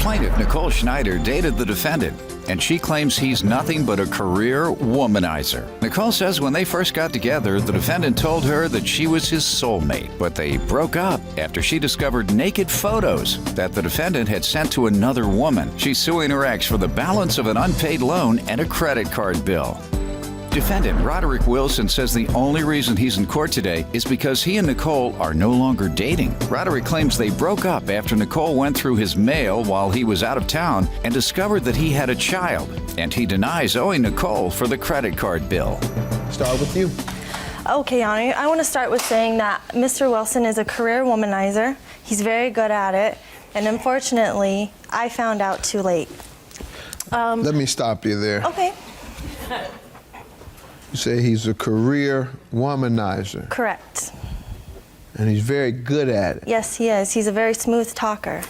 Plaintiff Nicole Schneider dated the defendant, and she claims he's nothing but a career womanizer. Nicole says when they first got together, the defendant told her that she was his soulmate, but they broke up after she discovered naked photos that the defendant had sent to another woman. She's suing her ex for the balance of an unpaid loan and a credit card bill. Defendant Roderick Wilson says the only reason he's in court today is because he and Nicole are no longer dating. Roderick claims they broke up after Nicole went through his mail while he was out of town and discovered that he had a child, and he denies owing Nicole for the credit card bill. Start with you. Okay, Honor, I want to start with saying that Mr. Wilson is a career womanizer. He's very good at it, and unfortunately, I found out too late. Let me stop you there. Okay. You say he's a career womanizer. Correct. And he's very good at it. Yes, he is. He's a very smooth talker.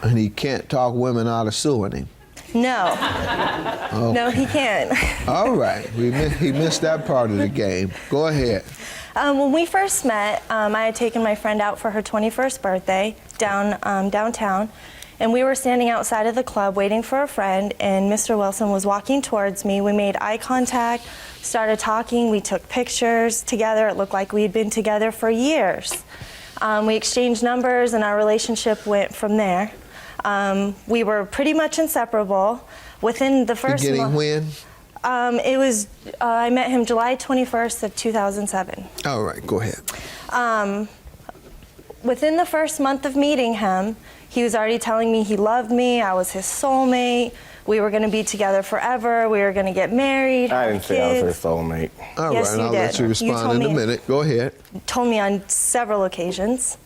And he can't talk women out of suing him. No. Okay. No, he can't. All right. He missed that part of the game. Go ahead. When we first met, I had taken my friend out for her 21st birthday downtown. And we were standing outside of the club waiting for a friend, and Mr. Wilson was walking towards me. We made eye contact, started talking, we took pictures together. It looked like we'd been together for years. We exchanged numbers, and our relationship went from there. We were pretty much inseparable. Within the first Beginning when? I met him July 21st of 2007. All right, go ahead. Within the first month of meeting him, he was already telling me he loved me, I was his soulmate, we were going to be together forever, we were going to get married. I didn't say I was her soulmate. All Yes, right, you I'll did. let you You respond told in a me. minute. Go ahead. Told me on several occasions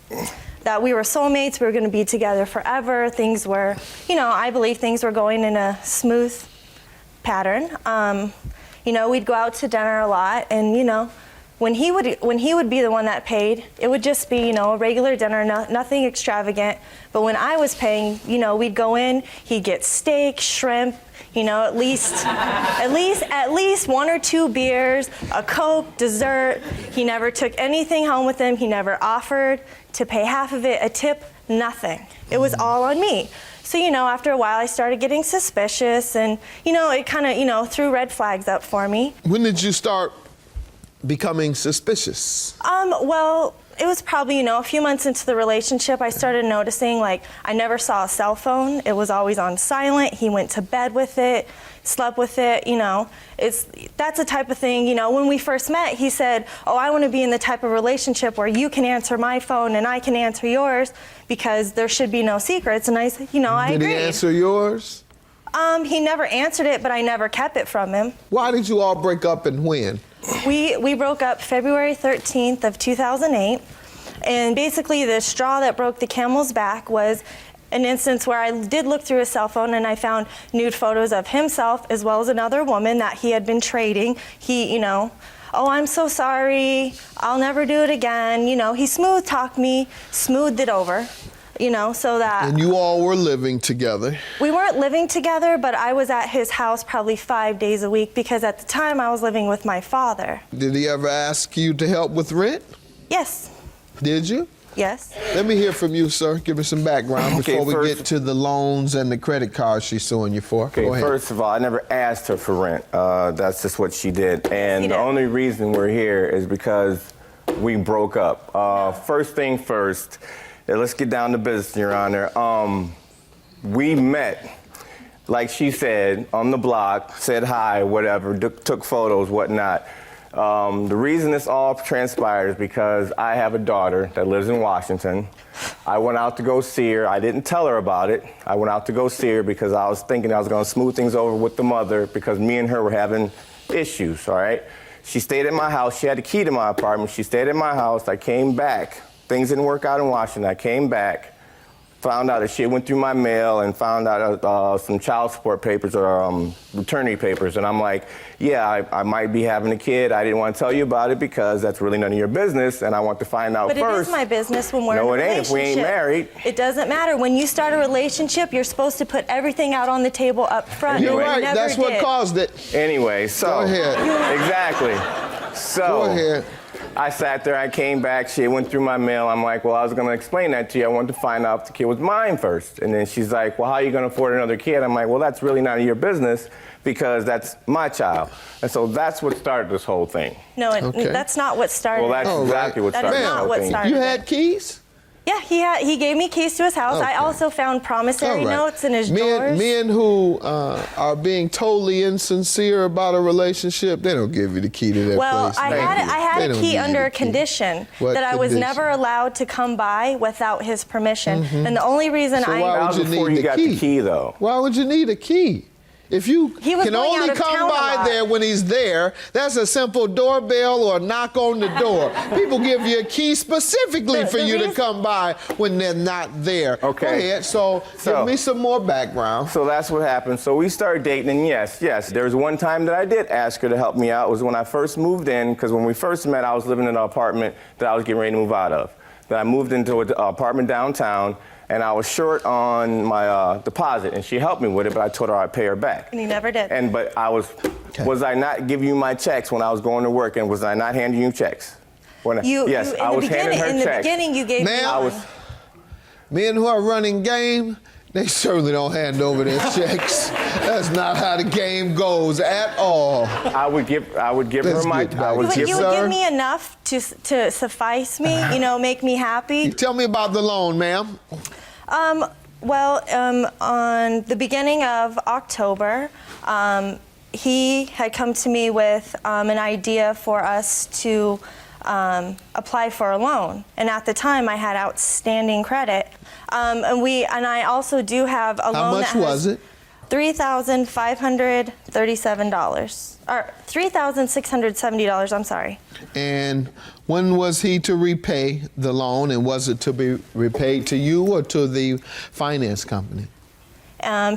that we were soulmates, we were going to be together forever. Things were, I believe things were going in a smooth pattern. We'd go out to dinner a lot, and when he would be the one that paid, it would just be, a regular dinner, nothing extravagant. But when I was paying, we'd go in, he'd get steak, shrimp, at least 1 or 2 beers, a Coke, dessert. He never took anything home with him. He never offered to pay half of it, a tip, nothing. It was all on me. So, after a while, I started getting suspicious, and, it kind of, threw red flags up for me. When did you start becoming suspicious? Well, it was probably, a few months into the relationship, I started noticing, I never saw a cell phone. It was always on silent. He went to bed with it, slept with it, that's the type of thing, when we first met, he said, oh, I want to be in the type of relationship where you can answer my phone and I can answer yours because there should be no secrets. And I said, I agreed. Did he answer yours? He never answered it, but I never kept it from him. Why did you all break up and when? We broke up February 13th of 2008, and basically the straw that broke the camel's back was an instance where I did look through his cell phone and I found nude photos of himself as well as another woman that he had been trading. He, oh, I'm so sorry, I'll never do it again. He smooth talked me, smoothed it over. So that... And you all were living together. We weren't living together, but I was at his house probably 5 days a week because at the time I was living with my father. Did he ever ask you to help with rent? Yes. Did you? Yes. Let me hear from you, sir. Give me some background before we first- get to the loans and the credit cards she's suing you for. Okay, Go ahead. first of all, I never asked her for rent. That's just what she did. And the only reason we're here is because we broke up. First thing first, let's get down to business, Your Honor. We met, like she said, on the block, said hi, whatever, took photos, whatnot. The reason this all transpired is because I have a daughter that lives in Washington. I went out to go see her. I didn't tell her about it. I went out to go see her because I was thinking I was going to smooth things over with the mother because me and her were having issues, all right? She stayed at my house. She had the key to my apartment. She stayed at my house. I came back. Things didn't work out in Washington. I came back, found out that she went through my mail and found out some child support papers or maternity papers. And I'm like, yeah, I might be having a kid. I didn't want to tell you about it because that's really none of your business. And I want to find out first. But it is my business when we're in a relationship. No, it ain't. If we ain't married. It doesn't matter. When you start a relationship, you're supposed to put everything out on the table up front. You're right. Never That's what did. caused it. Anyway, so. Go ahead. Exactly. So. Go ahead. I sat there, I came back, she went through my mail. I'm like, well, I was gonna explain that to you. I wanted to find out if the kid was mine first. And then she's like, well, how are you gonna afford another kid? I'm like, well, that's really none of your business because that's my child. And so that's what started this whole thing. No, Okay. that's not what started. Well, that's it. exactly what That started is the not whole what thing. started. You it. had keys? Yeah, he gave me keys to his house. I Okay. also found promissory All right. notes in his drawers. Men who are being totally insincere about a relationship, they don't give you the key to that Well, place. I They had a don't key give you under the a key. condition What that I was condition? never allowed to come by without his permission. And the only reason So why That would was you before need you the got key? the key, though. Why would you need a key? If you He was can going only out of come town a by lot. there when he's there, that's a simple doorbell or knock on the door. People give you a key specifically for The you to reason- come by when they're not there. Okay. Go ahead. So give me some more background. So that's what happened. So we started dating, and yes, there was one time that I did ask her to help me out. It was when I first moved in, because when we first met, I was living in an apartment that I was getting ready to move out of. Then I moved into an apartment downtown, and I was short on my deposit, and she helped me with it, but I told her I'd pay her back. And he never did. But was I not giving you my checks when I was going to work, and was I not handing you checks? Yes, I was handing her in the checks. beginning, you gave me Ma'am, I one. was. Men who are running game, they certainly don't hand over their checks. That's not how the game goes at all. I would give Let's her my. get back I to would You Yes, would sir. give me enough to suffice me, make me happy. Tell me about the loan, ma'am. On the beginning of October, he had come to me with an idea for us to apply for a loan. And at the time, I had outstanding credit. And I also do have a How loan much that was has it? $3,537, or $3,670, I'm sorry. And when was he to repay the loan, and was it to be repaid to you or to the finance company?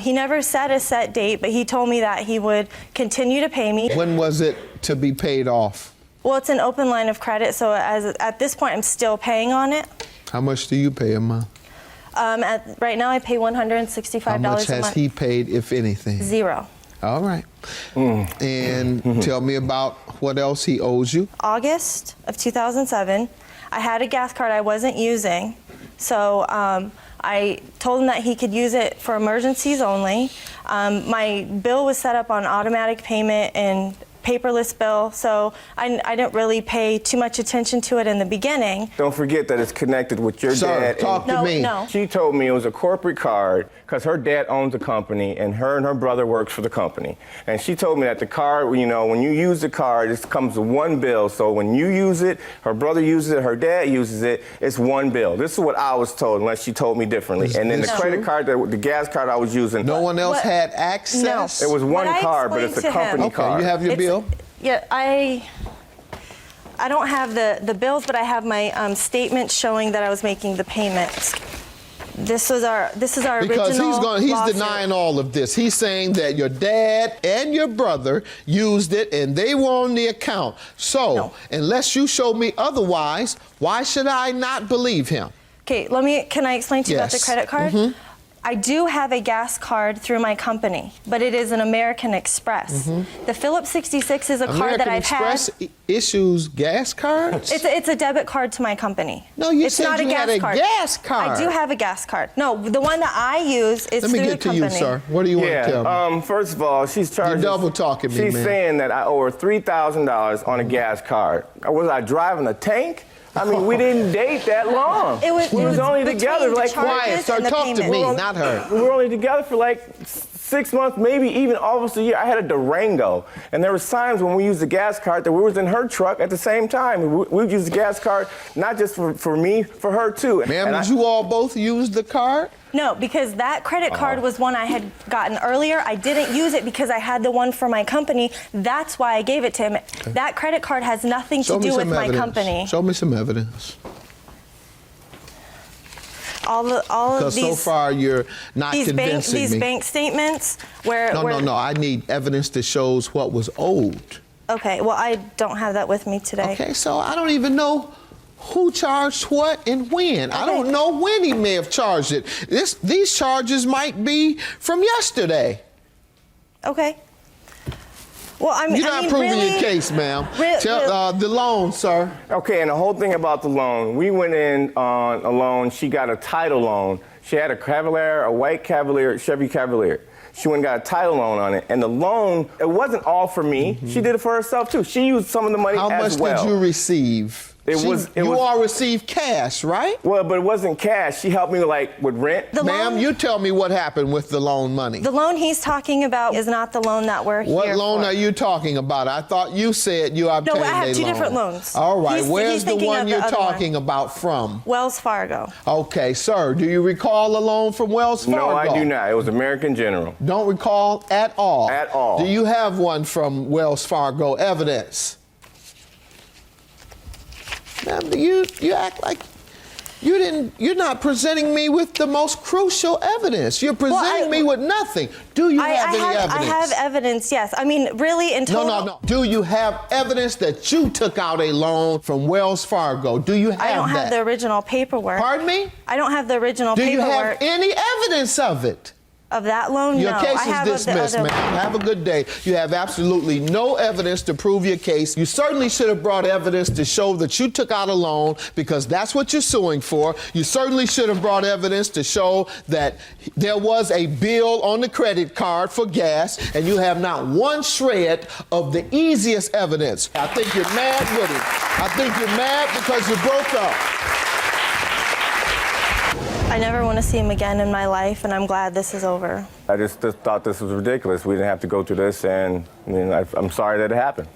He never set a set date, but he told me that he would continue to pay me. When was it to be paid off? Well, it's an open line of credit, so at this point, I'm still paying on it. How much do you pay a month? Right now, I pay $165 How much a has month. he paid, if anything? Zero. All right. And tell me about what else he owes you. August of 2007, I had a gas card I wasn't using, so I told him that he could use it for emergencies only. My bill was set up on automatic payment and paperless bill, so I didn't really pay too much attention to it in the beginning. Don't forget that it's connected with your Sir, dad. talk to me. No. She told me it was a corporate card because her dad owns a company and her brother works for the company. And she told me that the card, when you use the card, it comes with one bill. So when you use it, her brother uses it, her dad uses it, it's one bill. This is what I was told, unless she told me differently. Is And then the this credit true? card, the gas card I was using, No one else What- had access? it was What one I card, but it's a explained to him- company Okay, card. you have your It's- bill? Yeah, I don't have the bills, but I have my statement showing that I was making the payments. This is our Because original he's lawsuit. denying all of this. He's saying that your dad and your brother used it and they were on the account. So, No. unless you show me otherwise, why should I not believe him? Okay, can I explain to you about the Yes. credit card? I do have a gas card through my company, but it is an American Express. The Phillips 66 is a card American that I've Express had. issues gas cards? It's a debit card to my company. No, you it's said not you a gas had a card. gas card. I do have a gas card. No, the one that I use is Let me through get the to company. you, sir. What do you want to tell me? First of all, she's charging. You're double talking me, She's man. saying that I owe her $3,000 on a gas card. Was I driving a tank? I mean, we didn't date that long. It was only between together the like charges Quiet, sir. and the Talk to payment. me, not her. We were only together for like 6 months, maybe even almost a year. I had a Durango, and there was times when we used the gas card that we was in her truck at the same time. We would use the gas card not just for me, for her too. Ma'am, And did you all both use the card? No, because that credit card was one I had gotten earlier. I didn't use it because I had the one for my company. That's why I gave it to him. That credit card has nothing Show to me do with some my evidence. company. Show me some evidence. All of Because so these far you're not convincing these me. bank statements where No. I need evidence that shows what was owed. Okay, well I don't have that with me today. Okay, so I don't even know who charged what and when. I don't know when he may have charged it. These charges might be from yesterday. Okay. Well, I mean, You're not proving really, your case, ma'am. Tell the loan, sir. Okay, and the whole thing about the loan, we went in on a loan. She got a title loan. She had a Cavalier, a white Cavalier, Chevy Cavalier. She went and got a title loan on it. And the loan, it wasn't all for me. She did it for herself, too. She used some of the money as well. How much did you receive? You all received cash, right? Well, but it wasn't cash. She helped me, like, with rent. Ma'am, you tell me what happened with the loan money. The loan he's talking about is not the loan that we're here What loan for. are you talking about? I thought you said you obtained a loan. No, I have two different loans. All right, where's he's the thinking one of the you're other talking about from? Wells Fargo. Okay, sir, do you recall a loan from Wells Fargo? No, I do not. It was American General. Don't recall at all? At all. Do you have one from Wells Fargo evidence? Ma'am, you act like you're not presenting me with the most crucial evidence. You're presenting me with nothing. Do you have any evidence? I have evidence, yes. I mean, really, in total. No. Do you have evidence that you took out a loan from Wells Fargo? Do you have that? I don't have the original paperwork. Pardon me? I don't have the original Do you paperwork. have any evidence of it? Of that loan? Your no. case I have is dismissed, ma'am. Have a good day. You have absolutely no evidence to prove your case. You certainly should have brought evidence to show that you took out a loan because that's what you're suing for. You certainly should have brought evidence to show that there was a bill on the credit card for gas, and you have not one shred of the easiest evidence. I think you're mad with him. I think you're mad because you broke up. I never want to see him again in my life, and I'm glad this is over. I just thought this was ridiculous. We didn't have to go through this, and I mean, I'm sorry that it happened.